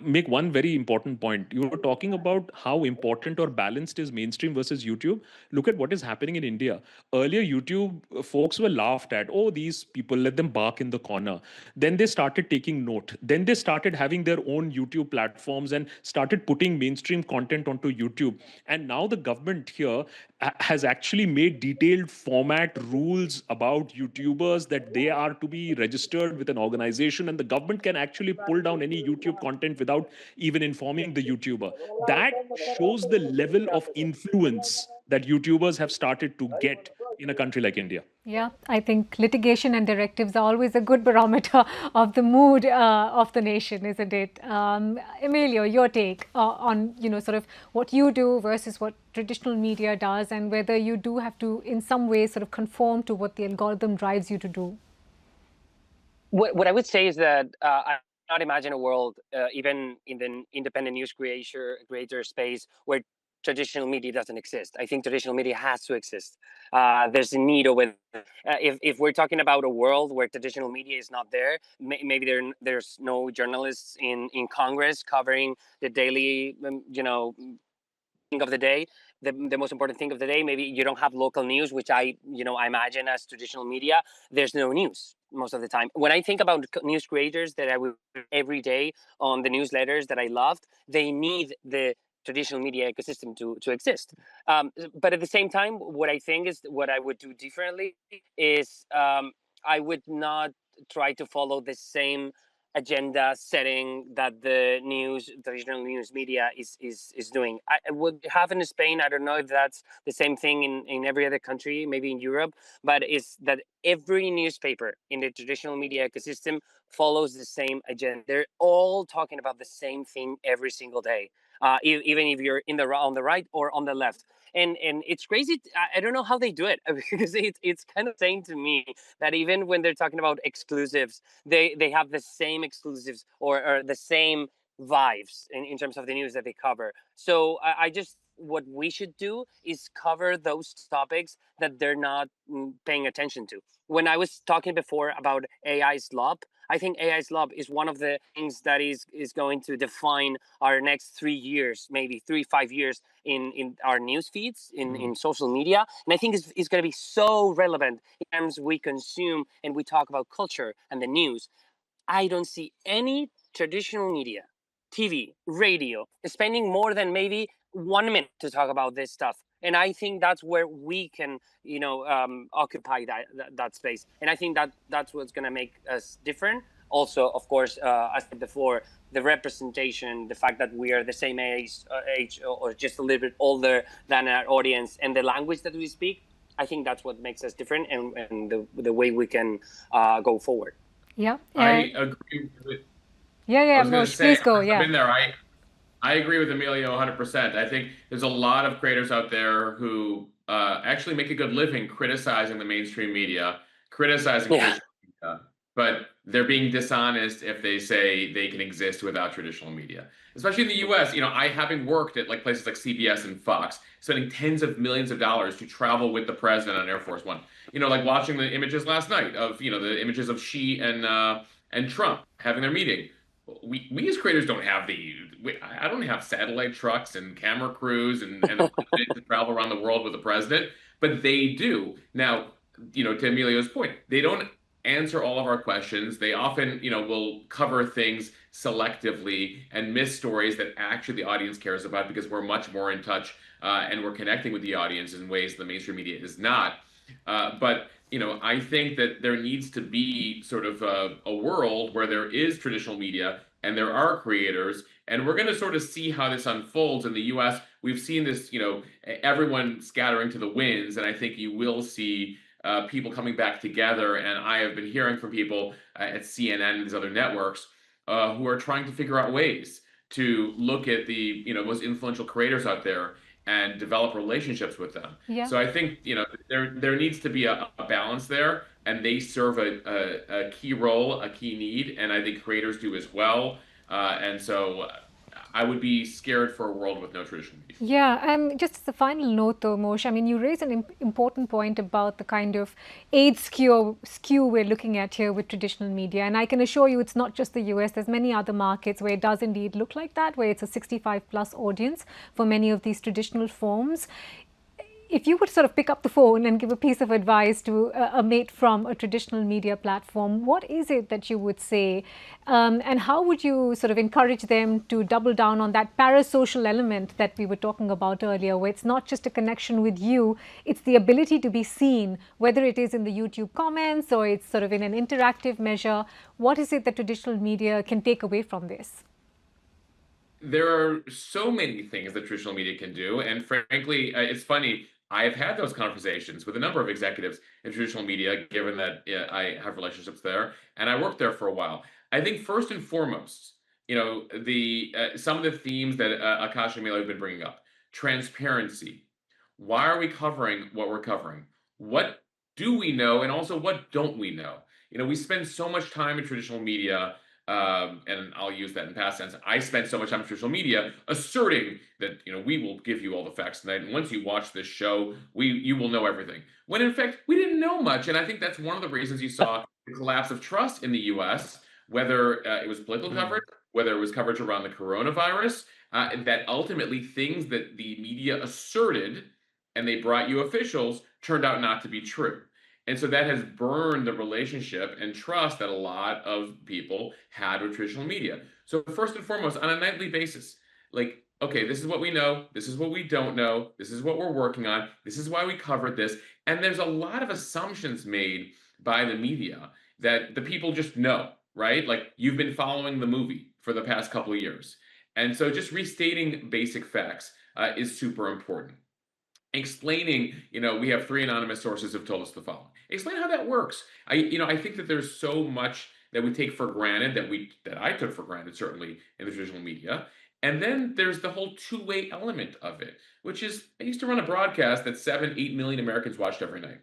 make one very important point. You were talking about how important or balanced is mainstream versus YouTube. Look at what is happening in India. Earlier, YouTube folks were laughed at. Oh, these people, let them bark in the corner. Then they started taking note. Then they started having their own YouTube platforms and started putting mainstream content onto YouTube. And now the government here has actually made detailed format rules about YouTubers that they are to be registered with an organization, and the government can actually pull down any YouTube content without even informing the YouTuber. That shows the level of influence that YouTubers have started to get in a country like India. Yeah, I think litigation and directives are always a good barometer of the mood of the nation, isn't it? Emilio, your take on, sort of what you do versus what traditional media does, and whether you do have to, in some way, sort of conform to what the algorithm drives you to do. What I would say is that I cannot imagine a world, even in the independent news creator space, where traditional media doesn't exist. I think traditional media has to exist. There's a need over. If we're talking about a world where traditional media is not there, maybe there's no journalists in Congress covering the daily, thing of the day, the most important thing of the day. Maybe you don't have local news, which I imagine as traditional media. There's no news most of the time. When I think about news creators that I would every day on the newsletters that I loved, they need the traditional media ecosystem to exist. But at the same time, what I think is what I would do differently is I would not try to follow the same agenda setting that the traditional news media is doing. I would have in Spain, I don't know if that's the same thing in every other country, maybe in Europe, but it's that every newspaper in the traditional media ecosystem follows the same agenda. They're all talking about the same thing every single day, even if you're on the right or on the left. And it's crazy. I don't know how they do it, because it's kind of saying to me that even when they're talking about exclusives, they have the same exclusives or the same vibes in terms of the news that they cover. So I just, what we should do is cover those topics that they're not paying attention to. When I was talking before about AI's lob, I think AI's lob is one of the things that is going to define our next 3 years, maybe 5 years in our news feeds, in social media. And I think it's going to be so relevant in terms we consume and we talk about culture and the news. I don't see any traditional media, TV, radio, spending more than maybe 1 minute to talk about this stuff. And I think that's where we can, occupy that space. And I think that's what's going to make us different. Also, of course, as I said before, the representation, the fact that we are the same age or just a little bit older than our audience, and the language that we speak, I think that's what makes us different, and the way we can go forward. Yeah. I agree with. Yeah, Mosh, please go. I've been there. I agree with Emilio 100%. I think there's a lot of creators out there who actually make a good living criticizing the mainstream media, criticizing traditional media, but they're being dishonest if they say they can exist without traditional media. Especially in the US, I having worked at places like CBS and Fox, spending tens of millions of dollars to travel with the president on Air Force One. Like watching the images last night of, the images of Xi and Trump having their meeting. We as creators don't have I don't have satellite trucks and camera crews and to travel around the world with the president, but they do. Now, to Emilio's point, they don't answer all of our questions. They often, will cover things selectively and miss stories that actually the audience cares about, because we're much more in touch and we're connecting with the audience in ways the mainstream media is not. But I think that there needs to be sort of a world where there is traditional media and there are creators, and we're going to sort of see how this unfolds in the US. We've seen this, everyone scattering to the winds, and I think you will see people coming back together. And I have been hearing from people at CNN and these other networks who are trying to figure out ways to look at the most influential creators out there and develop relationships with them. Yeah. So I think there needs to be a balance there, and they serve a key role, a key need, and I think creators do as well. And so I would be scared for a world with no traditional media. Yeah, just as a final note though, Mosh, I mean, you raise an important point about the kind of age skew we're looking at here with traditional media. And I can assure you it's not just the US, there's many other markets where it does indeed look like that, where it's a 65 plus audience for many of these traditional forms. if you would sort of pick up the phone and give a piece of advice to a mate from a traditional media platform, what is it that you would say? And how would you sort of encourage them to double down on that parasocial element that we were talking about earlier, where it's not just a connection with you, it's the ability to be seen, whether it is in the YouTube comments or it's sort of in an interactive measure. What is it that traditional media can take away from this? There are so many things that traditional media can do. And frankly, it's funny, I've had those conversations with a number of executives in traditional media, given that I have relationships there and I worked there for a while. I think first and foremost, the some of the themes that Akash and Emilio have been bringing up: transparency. Why are we covering what we're covering? What do we know, and also what don't we know? We spend so much time in traditional media, and I'll use that in past tense. I spent so much time in traditional media asserting that we will give you all the facts tonight, and once you watch this show, you will know everything. When in fact we didn't know much, and I think that's one of the reasons you saw the collapse of trust in the U.S. Whether it was political coverage, whether it was coverage around the coronavirus, that ultimately things that the media asserted and they brought you officials turned out not to be true. And so that has burned the relationship and trust that a lot of people had with traditional media. So first and foremost, on a nightly basis, like, okay, this is what we know, this is what we don't know, this is what we're working on, this is why we covered this. And there's a lot of assumptions made by the media that the people just know, right? Like, you've been following the movie for the past couple of years. And so just restating basic facts is super important. Explaining, we have 3 anonymous sources who've told us the following. Explain how that works. I think that there's so much that we take for granted, that I took for granted, certainly in the traditional media. And then there's the whole two-way element of it, which is, I used to run a broadcast that 7-8 million Americans watched every night.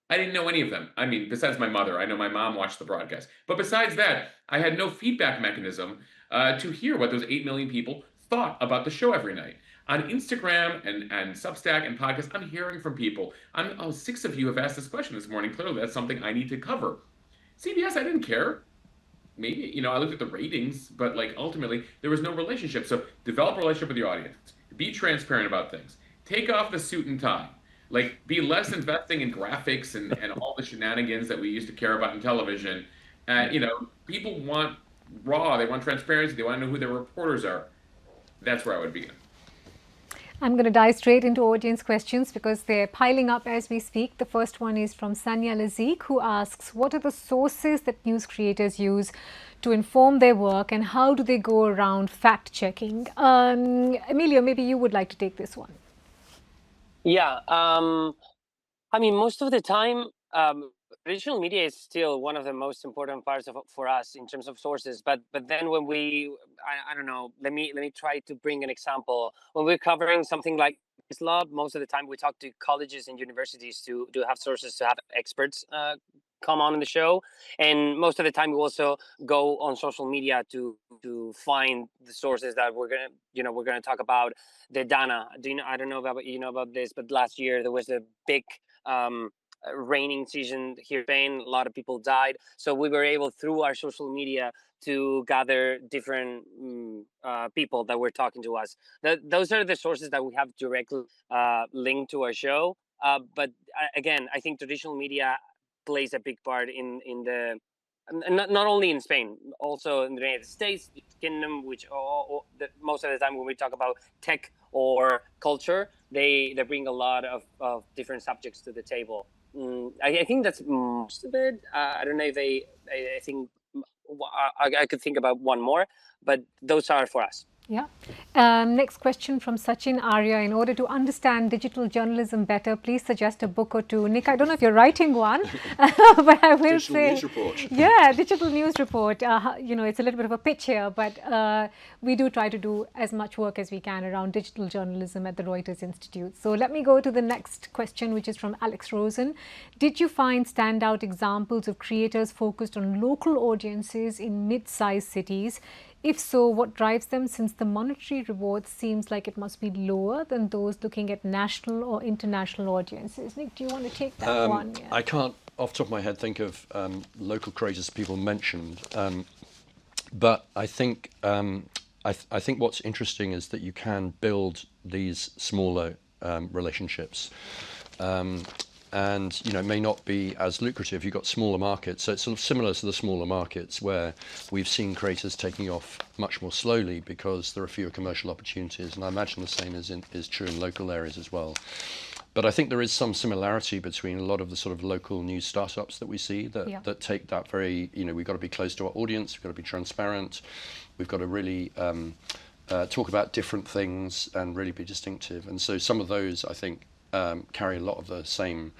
I didn't know any of them. I mean, besides my mother, I know my mom watched the broadcast. But besides that, I had no feedback mechanism to hear what those 8 million people thought about the show every night. On Instagram and Substack and podcasts, I'm hearing from people. 6 of you have asked this question this morning. Clearly, that's something I need to cover. CBS, I didn't care. Maybe, I looked at the ratings, but ultimately, there was no relationship. So develop a relationship with your audience. Be transparent about things. Take off the suit and tie. Be less investing in graphics and all the shenanigans that we used to care about in television. People want raw. They want transparency. They want to know who their reporters are. That's where I would begin. I'm going to dive straight into audience questions because they're piling up as we speak. The first one is from Sanya Lazik, who asks, what are the sources that news creators use to inform their work, and how do they go around fact-checking? Emilio, maybe you would like to take this one. Yeah. Most of the time, traditional media is still one of the most important parts for us in terms of sources. But then when I don't know, let me try to bring an example. When we're covering something like Islam, most of the time we talk to colleges and universities to have sources, to have experts come on in the show. And most of the time we also go on social media to find the sources that we're gonna talk about. The Dana, I don't know about this, but last year there was a big raining season here in Spain. A lot of people died, so we were able through our social media to gather different people that were talking to us. Those are the sources that we have directly linked to our show. But again, I think traditional media plays a big part in the not only in Spain, also in the United States, Kingdom, which most of the time when we talk about tech or culture, they bring a lot of different subjects to the table. I think that's most of it. I don't know if I think I could think about one more, but those are for us. Yeah. Next question from Sachin Arya. In order to understand digital journalism better, please suggest a book or two. Nic, I don't know if you're writing one, but I will say... Digital news report. Yeah, digital news report. It's a little bit of a pitch here, but we do try to do as much work as we can around digital journalism at the Reuters Institute. So let me go to the next question, which is from Alex Rosen. Did you find standout examples of creators focused on local audiences in mid-sized cities? If so, what drives them, since the monetary reward seems like it must be lower than those looking at national or international audiences? Nic, do you want to take that one? Yeah. I can't, off the top of my head, think of local creators people mentioned. But I think I think what's interesting is that you can build these smaller relationships. and may not be as lucrative. You've got smaller markets, so it's sort of similar to the smaller markets where we've seen creators taking off much more slowly because there are fewer commercial opportunities, and I imagine the same is true in local areas as well. But I think there is some similarity between a lot of the sort of local news startups that we see that take that very, we've got to be close to our audience, we've got to be transparent, we've got to really talk about different things and really be distinctive. And so some of those, I think, carry a lot of the same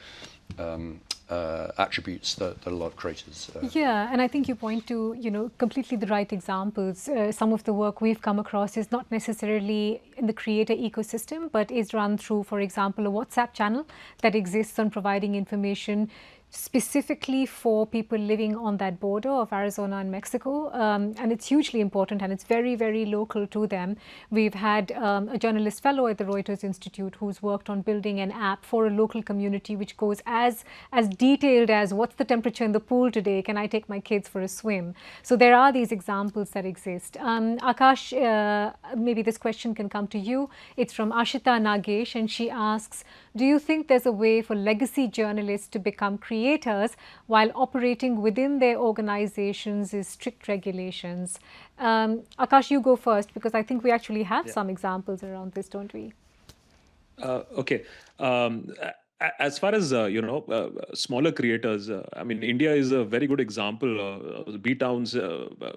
attributes that a lot of creators. Yeah, and I think you point to, completely the right examples. Some of the work we've come across is not necessarily in the creator ecosystem, but is run through, for example, a WhatsApp channel that exists on providing information specifically for people living on that border of Arizona and Mexico. And it's hugely important, and it's very, very local to them. We've had a journalist fellow at the Reuters Institute who's worked on building an app for a local community which goes as detailed as what's the temperature in the pool today, can I take my kids for a swim? So there are these examples that exist. Akash, maybe this question can come to you. It's from Ashita Nagesh, and she asks, do you think there's a way for legacy journalists to become creators while operating within their organizations' strict regulations? Akash, you go first, because I think we actually have some examples around this, don't we? Okay. As far as smaller creators, I mean, India is a very good example. B towns,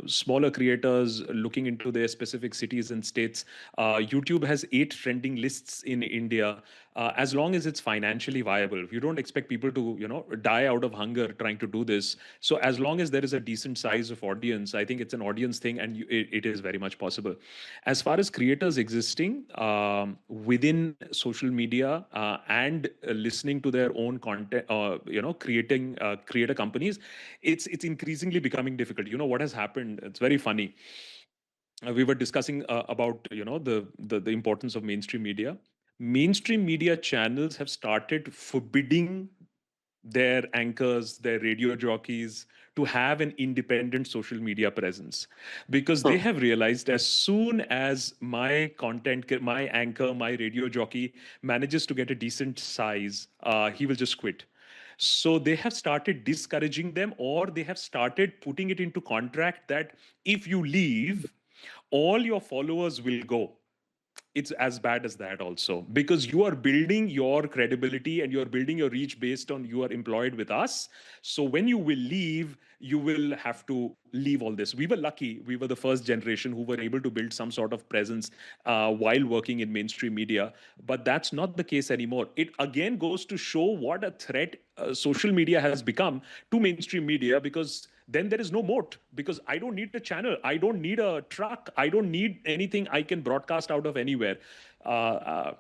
smaller creators looking into their specific cities and states. YouTube has 8 trending lists in India. As long as it's financially viable, you don't expect people to die out of hunger trying to do this. So as long as there is a decent size of audience, I think it's an audience thing, and it is very much possible. As far as creators existing within social media and listening to their own content, creating creator companies, it's increasingly becoming difficult. What has happened? It's very funny. We were discussing about the importance of mainstream media. Mainstream media channels have started forbidding their anchors, their radio jockeys to have an independent social media presence, because they have realized as soon as my content, my anchor, my radio jockey manages to get a decent size, he will just quit. So they have started discouraging them, or they have started putting it into contract that if you leave, all your followers will go. It's as bad as that also, because you are building your credibility and you're building your reach based on you are employed with us. So when you will leave, you will have to leave all this. We were lucky. We were the first generation who were able to build some sort of presence while working in mainstream media. But that's not the case anymore. It again goes to show what a threat social media has become to mainstream media, because then there is no moat, because I don't need a channel. I don't need a truck. I don't need anything I can broadcast out of anywhere. On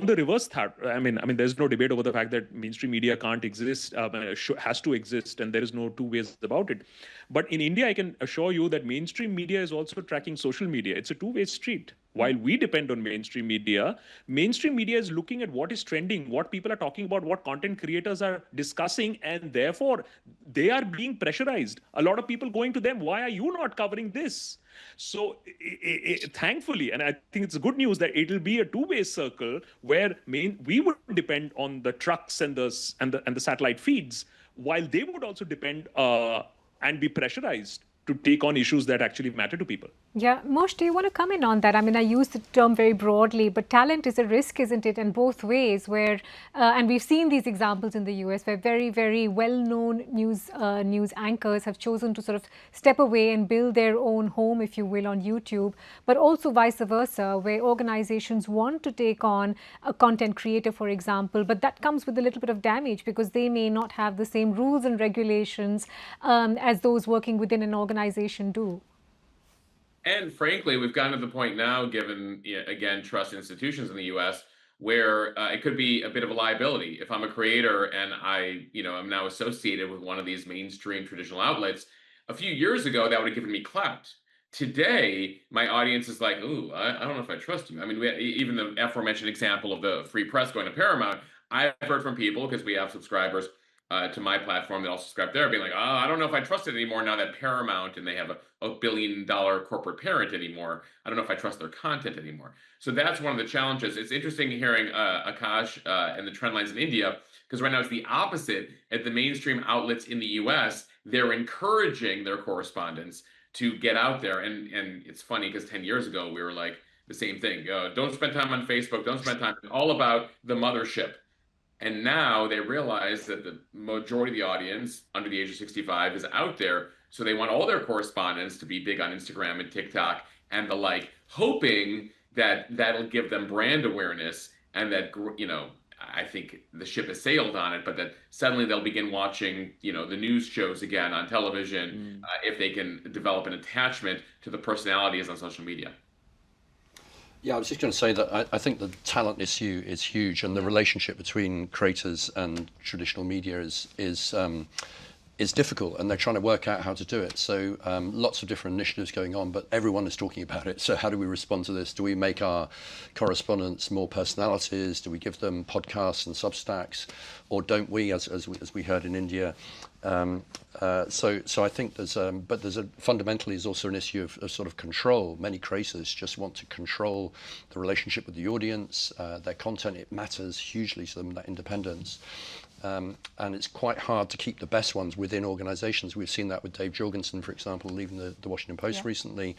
the reverse thought, I mean, there's no debate over the fact that mainstream media can't exist, has to exist, and there is no two ways about it. But in India, I can assure you that mainstream media is also tracking social media. It's a two-way street. While we depend on mainstream media is looking at what is trending, what people are talking about, what content creators are discussing, and therefore they are being pressurized. A lot of people going to them, why are you not covering this? So thankfully, and I think it's good news, that it'll be a two-way circle where we would depend on the trucks and the satellite feeds, while they would also depend and be pressurized to take on issues that actually matter to people. Yeah, Mosh, do you want to come in on that? I mean, I use the term very broadly, but talent is a risk, isn't it? In both ways, where, and we've seen these examples in the US, where very, very well-known news anchors have chosen to sort of step away and build their own home, if you will, on YouTube, but also vice versa, where organizations want to take on a content creator, for example, but that comes with a little bit of damage, because they may not have the same rules and regulations as those working within an organization do. And frankly, we've gotten to the point now, given, again, trust institutions in the US, where it could be a bit of a liability. If I'm a creator and I'm now associated with one of these mainstream traditional outlets, a few years ago, that would have given me clout. Today, my audience is like, ooh, I don't know if I trust you. I mean, even the aforementioned example of the free press going to Paramount, I've heard from people, because we have subscribers, to my platform that all subscribe there, being like, oh, I don't know if I trust it anymore now that Paramount and they have a $1 billion corporate parent anymore. I don't know if I trust their content anymore. So that's one of the challenges. It's interesting hearing Akash and the trend lines in India, because right now it's the opposite. At the mainstream outlets in the US, they're encouraging their correspondents to get out there. And it's funny because 10 years ago, we were like the same thing. Don't spend time on Facebook. Don't spend time. All about the mothership. And now they realize that the majority of the audience under the age of 65 is out there. So they want all their correspondents to be big on Instagram and TikTok and the like, hoping that that'll give them brand awareness and that, I think the ship has sailed on it, but that suddenly they'll begin watching, the news shows again on television if they can develop an attachment to the personalities on social media. Yeah, I was just going to say that I think the talent issue is huge, and the relationship between creators and traditional media is difficult, and they're trying to work out how to do it. So lots of different initiatives going on, but everyone is talking about it. So how do we respond to this? Do we make our correspondents more personalities? Do we give them podcasts and Substacks, or don't we, as we heard in India? So I think fundamentally is also an issue of sort of control. Many creators just want to control the relationship with the audience, their content. It matters hugely to them, that independence. And it's quite hard to keep the best ones within organizations. We've seen that with Dave Jorgensen, for example, leaving the Washington Post recently.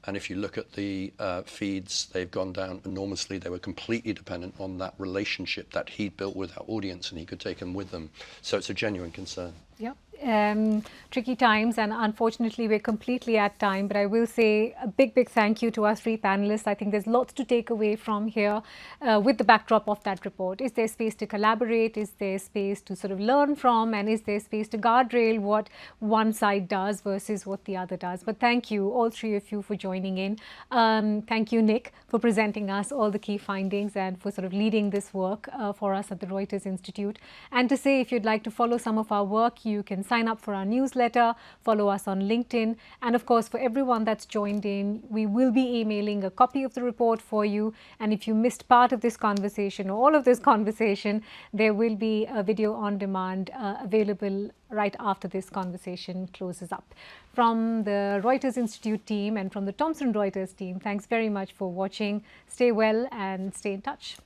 And if you look at the feeds, they've gone down enormously. They were completely dependent on that relationship that he'd built with our audience, and he could take them with them. So it's a genuine concern. Yeah. Tricky times, and unfortunately we're completely at time, but I will say a big thank you to our three panelists. I think there's lots to take away from here with the backdrop of that report. Is there space to collaborate? Is there space to sort of learn from? And is there space to guardrail what one side does versus what the other does? But thank you, all three of you, for joining in. Thank you, Nic, for presenting us all the key findings and for sort of leading this work for us at the Reuters Institute. And to say, if you'd like to follow some of our work, you can sign up for our newsletter, follow us on LinkedIn. And of course, for everyone that's joined in, we will be emailing a copy of the report for you. And if you missed part of this conversation or all of this conversation, there will be a video on demand available right after this conversation closes up. From the Reuters Institute team and from the Thomson Reuters team, thanks very much for watching. Stay well and stay in touch.